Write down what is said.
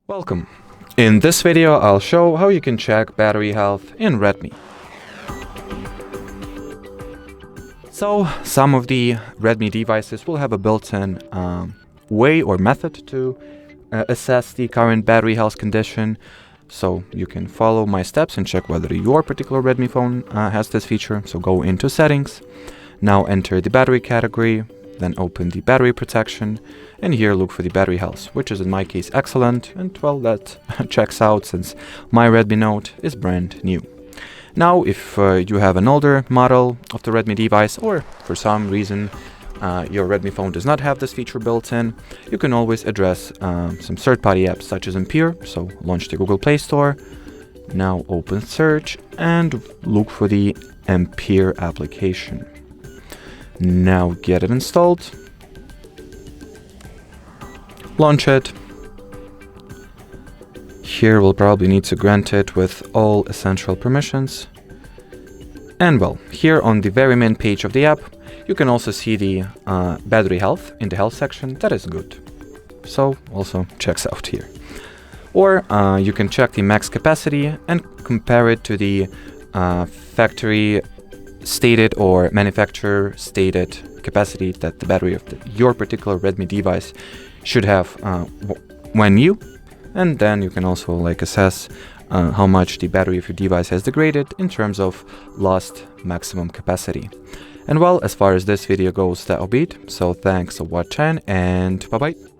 Welcome. In this video, I'll show how you can check battery health in Redmi. So, some of the Redmi devices will have a built-in way or method to assess the current battery health condition. So you can follow my steps and check whether your particular Redmi phone has this feature. So go into settings, now enter the battery category, then open the battery protection, and here look for the battery health, which is in my case excellent, and well, that checks out since my Redmi Note is brand new. Now, if you have an older model of the Redmi device, or for some reason your Redmi phone does not have this feature built in, you can always address some third-party apps such as Ampere. So launch the Google Play Store, now open search, and look for the Ampere application. Now get it installed, launch it. Here we'll probably need to grant it with all essential permissions. And well, here on the very main page of the app, you can also see the battery health in the health section. That is good. So also checks out here. Or you can check the max capacity and compare it to the factory stated or manufacturer stated capacity that the battery of your particular Redmi device should have when new. And then you can also assess how much the battery of your device has degraded in terms of lost maximum capacity. And well, as far as this video goes, that'll be it. So thanks for watching and bye bye.